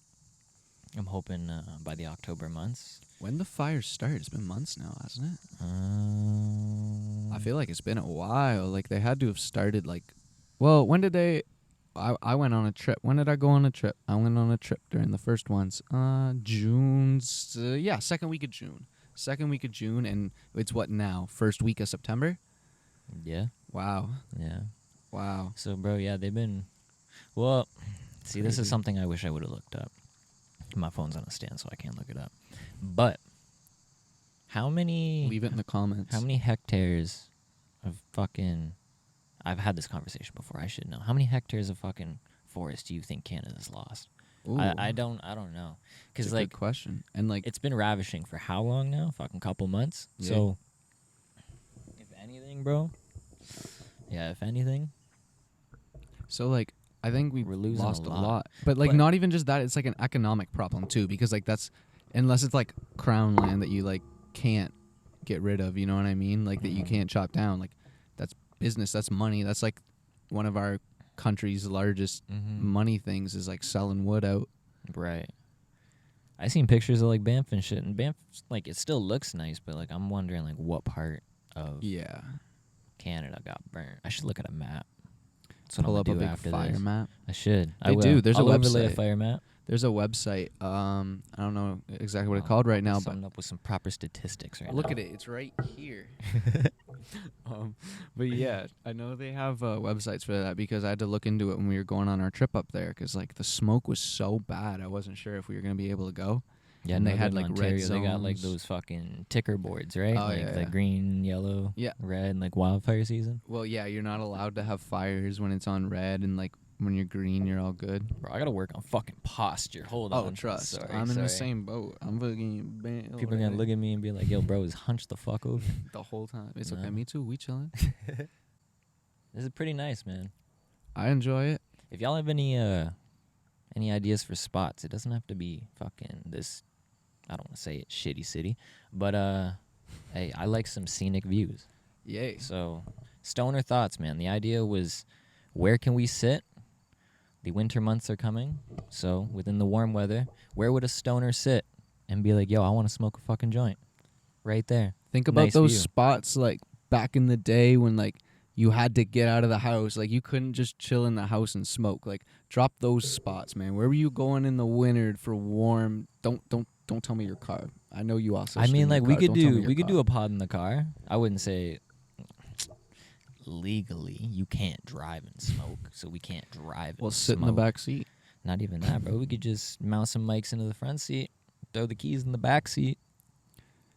S2: I'm hoping by the October months.
S3: When the fires start, it's been months now, hasn't it? I
S2: I
S3: feel like it's been a while. Like they had to have started well, when did they I went on a trip. When did I go on a trip? I went on a trip during the first ones. Second week of June. Second week of June, and it's what now? First week of September?
S2: Yeah.
S3: Wow.
S2: Yeah.
S3: Wow.
S2: So, bro, yeah, they've been. Well, see, this
S3: Crazy.
S2: is something I wish I would have looked up. My phone's on a stand, so I can't look it up. But how many?
S3: Leave it in the comments.
S2: How many hectares of fucking? I've had this conversation before. I should know. How many hectares of fucking forest do you think Canada's lost?
S3: Ooh,
S2: I don't know.
S3: that's
S2: Because
S3: a
S2: like
S3: good question. And like
S2: it's been ravishing for how long now? Fucking couple months.
S3: Yeah.
S2: So if anything, bro. Yeah, if anything.
S3: So like I think we
S2: We're losing
S3: lost
S2: a
S3: a
S2: lot.
S3: lot. But like
S2: But-
S3: not even just that, it's like an economic problem too, because like that's unless it's like crown land that you like can't get rid of, you know what I mean? Like that you can't chop down. Like that's business, that's money. That's like one of our country's largest money things is like selling wood out.
S2: Right. I seen pictures of like Banff and shit, and Banff like it still looks nice, but like I'm wondering like what part of
S3: Yeah.
S2: Canada got burnt. I should look at a map. That's what
S3: Pull
S2: I'm
S3: up a
S2: gonna do
S3: big
S2: after
S3: fire
S2: this.
S3: map.
S2: I should. I
S3: They
S2: will.
S3: do. There's a
S2: I'll overlay a
S3: website.
S2: fire map.
S3: There's a website. I don't know exactly what it's
S2: I'll
S3: called right
S2: be
S3: now, but
S2: summing up with some proper statistics right
S3: look
S2: now.
S3: at it. It's right here. But yeah, I know they have websites for that because I had to look into it when we were going on our trip up there because like the smoke was so bad. I wasn't sure if we were gonna be able to go.
S2: Yeah,
S3: and they had,
S2: Northern
S3: like, red
S2: Ontario, they got like
S3: zones.
S2: those fucking ticker boards, right?
S3: Oh,
S2: like
S3: yeah,
S2: the
S3: yeah.
S2: green, yellow,
S3: Yeah.
S2: red, like wildfire season.
S3: Well, yeah, you're not allowed to have fires when it's on red, and like when you're green, you're all good.
S2: Bro, I gotta work on fucking posture. Hold on.
S3: Oh, trust.
S2: Sorry,
S3: I'm in the
S2: sorry.
S3: same boat. I'm fucking
S2: People are gonna look at me and be like, "Yo, bro, is hunched the fuck over."
S3: the whole time. It's
S2: No.
S3: okay. Me too. We chilling.
S2: This is pretty nice, man.
S3: I enjoy it.
S2: If y'all have any ideas for spots, it doesn't have to be fucking this. I don't want to say it, shitty city, but hey, I like some scenic views.
S3: Yay.
S2: So, stoner thoughts, man. The idea was, where can we sit? The winter months are coming, so within the warm weather, where would a stoner sit and be like, "Yo, I want to smoke a fucking joint," right there.
S3: Think about
S2: Nice
S3: those
S2: view.
S3: spots like back in the day when like you had to get out of the house. Like you couldn't just chill in the house and smoke. Like drop those spots, man. Where were you going in the winter for warm? Don't tell me your car. I know you also.
S2: I mean, like we could do
S3: a
S2: a pod in the car. I wouldn't say legally you can't drive and smoke, so we can't drive.
S3: Well,
S2: and
S3: sit in the
S2: smoke.
S3: back seat.
S2: Not even that, bro. We could just mount some mics into the front seat, throw the keys in the back seat,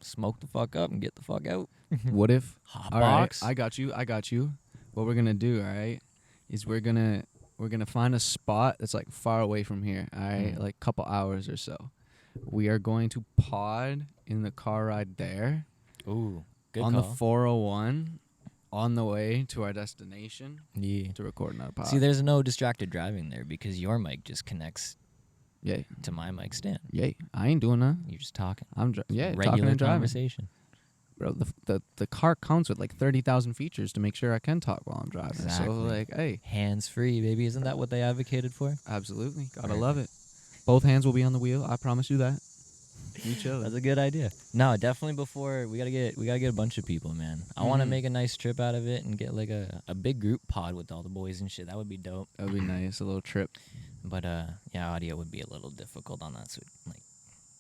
S2: smoke the fuck up, and get the fuck out.
S3: What if?
S2: Hot
S3: All right,
S2: box.
S3: I got you. What we're gonna do, all right, is we're gonna find a spot that's like far away from here. All right,
S2: Mm.
S3: like couple hours or so. We are going to pod in the car ride there
S2: Ooh, good
S3: on
S2: call.
S3: the 401 on the way to our destination
S2: Yeah.
S3: to record another pod.
S2: See, there's no distracted driving there because your mic just connects
S3: Yay.
S2: to my mic stand.
S3: Yay. I ain't doing that.
S2: You're just talking.
S3: I'm talking
S2: Regular
S3: and driving.
S2: conversation.
S3: Bro, the car counts with like 30,000 features to make sure I can talk while I'm driving.
S2: Exactly.
S3: So like, hey,
S2: Hands free, baby. Isn't that what they advocated for?
S3: absolutely. Gotta
S2: Perfect.
S3: love it. Both hands will be on the wheel. I promise you that. We chilling.
S2: That's a good idea. No, definitely before we gotta get a bunch of people, man. I want to make a nice trip out of it and get like a big group pod with all the boys and shit. That would be dope.
S3: That would be nice, a little trip.
S2: But yeah, audio would be a little difficult on that. So like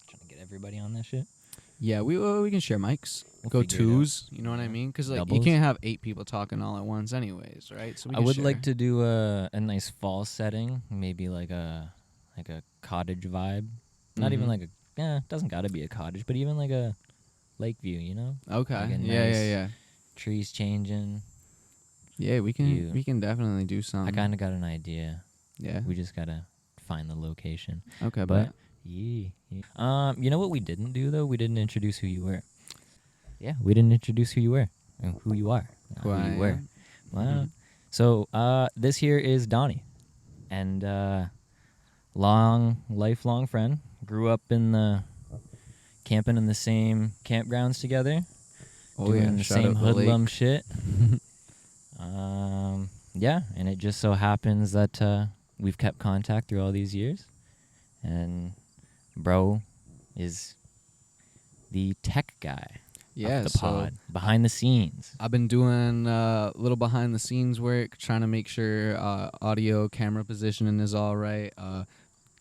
S2: trying to get everybody on that shit.
S3: Yeah, we can share mics.
S2: We'll
S3: Go
S2: figure it
S3: twos, you know what I mean? Because like
S2: Doubles.
S3: you can't have 8 people talking all at once, anyways, right? So we
S2: I
S3: can
S2: would
S3: share.
S2: like to do a nice fall setting, maybe like a cottage vibe. Not even like it doesn't gotta be a cottage, but even like a lake view, you know?
S3: Okay.
S2: Like a
S3: Yeah,
S2: nice
S3: yeah, yeah.
S2: Trees changing.
S3: Yeah, we
S2: view.
S3: can definitely do something.
S2: I kind of got an idea.
S3: Yeah.
S2: We just gotta find the location.
S3: Okay,
S2: But yeah. You know what we didn't do though? We didn't introduce who you were. Yeah, we didn't introduce who you were and who you are. Not
S3: Who I
S2: you were.
S3: am.
S2: Wow. So this here is Donnie, and lifelong friend. Grew up camping in the same campgrounds together. Doing the
S3: shout
S2: same
S3: out the lake.
S2: hoodlum shit. Yeah, and it just so happens that we've kept contact through all these years, and bro is the tech guy.
S3: Yeah,
S2: of the
S3: so
S2: pod, behind the scenes.
S3: I've been doing a little behind the scenes work, trying to make sure audio camera positioning is all right.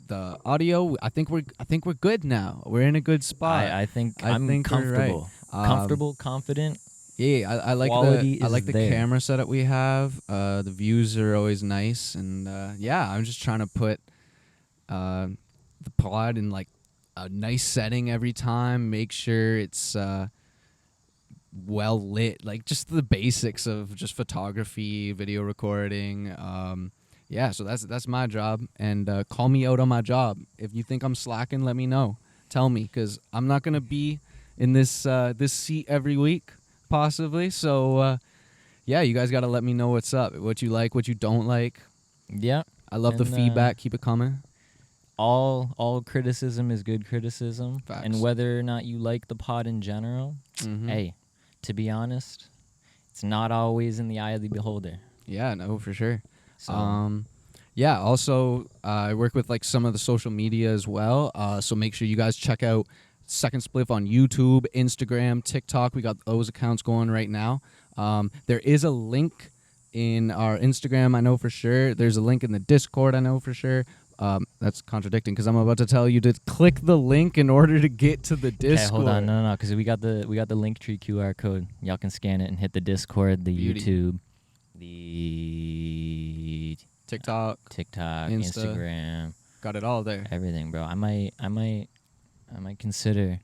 S3: The audio, I think we're good now. We're in a good spot.
S2: I think
S3: I
S2: I'm
S3: think we're right.
S2: comfortable, confident.
S3: Yeah, I like
S2: Quality
S3: the I
S2: is
S3: like the
S2: there.
S3: camera setup we have. The views are always nice, and yeah, I'm just trying to put the pod in like a nice setting every time. Make sure it's well lit, like just the basics of just photography, video recording. Yeah, so that's my job, and call me out on my job. If you think I'm slacking, let me know. Tell me, because I'm not gonna be in this this seat every week, possibly. So yeah, you guys gotta let me know what's up, what you like, what you don't like.
S2: Yeah,
S3: I love the
S2: And,
S3: feedback. Keep it coming.
S2: all criticism is good criticism.
S3: Facts.
S2: And whether or not you like the pod in general,
S3: Mhm.
S2: hey, to be honest, it's not always in the eye of the beholder.
S3: Yeah, no, for sure.
S2: So
S3: Yeah, also I work with like some of the social media as well. So make sure you guys check out Second Spliff on YouTube, Instagram, TikTok. We got those accounts going right now. There is a link in our Instagram, I know for sure. There's a link in the Discord, I know for sure. That's contradicting because I'm about to tell you to click the link in order to get to the Discord.
S2: okay, hold on, no, because we got the Linktree QR code. Y'all can scan it and hit the Discord, the
S3: Beauty.
S2: YouTube, the
S3: TikTok,
S2: TikTok,
S3: Insta.
S2: Instagram,
S3: got it all there.
S2: everything, bro. I might consider.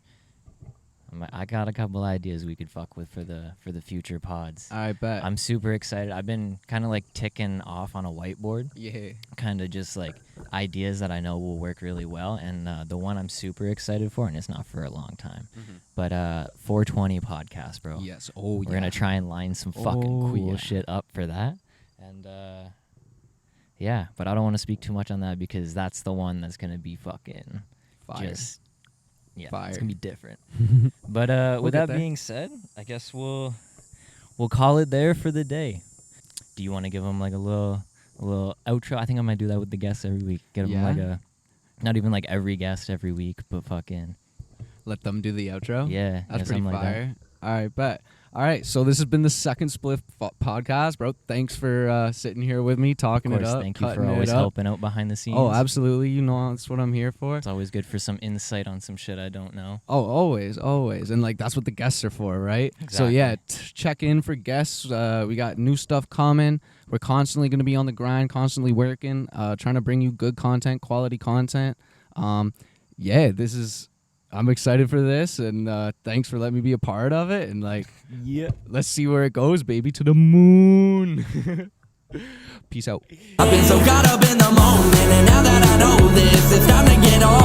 S2: I got a couple ideas we could fuck with for the future pods.
S3: I bet.
S2: I'm super excited. I've been kind of like ticking off on a whiteboard,
S3: Yeah.
S2: kind of just like ideas that I know will work really well. And the one I'm super excited for, and it's not for a long time, but 420 podcast, bro.
S3: Yes. Oh,
S2: We're gonna try and line some fucking
S3: Oh,
S2: cool
S3: yeah.
S2: shit up for that. And yeah, but I don't want to speak too much on that because that's the one that's gonna be fucking
S3: Fire.
S2: just
S3: Fire.
S2: it's gonna be different. But
S3: We'll
S2: with
S3: get
S2: that
S3: there.
S2: being said, I guess we'll call it there for the day. Do you want to give them like a little outro? I think I might do that with the guests every week. Get them like
S3: Yeah?
S2: not even like every guest every week, but fucking
S3: Let them do the outro.
S2: yeah,
S3: That's
S2: something
S3: pretty
S2: like that.
S3: fire. All right, bet. All right, so this has been the Second Spliff podcast, bro. Thanks for sitting here with me,
S2: Of
S3: talking
S2: course,
S3: it up.
S2: thank you for
S3: cutting it
S2: always
S3: up.
S2: helping out behind the scenes.
S3: Oh, absolutely. You know that's what I'm here for.
S2: It's always good for some insight on some shit I don't know.
S3: Oh, always, always. And like that's what the guests are for, right? So yeah, check in for guests. We got new stuff coming. We're constantly going to be on the grind, constantly working, trying to bring you good content, quality content. Yeah, I'm excited for this, and thanks for letting me be a part of it. And like, yeah, let's see where it goes, baby, to the moon. Peace out.
S4: I've been so caught up in the moment, and now that I know this, it's time to get on.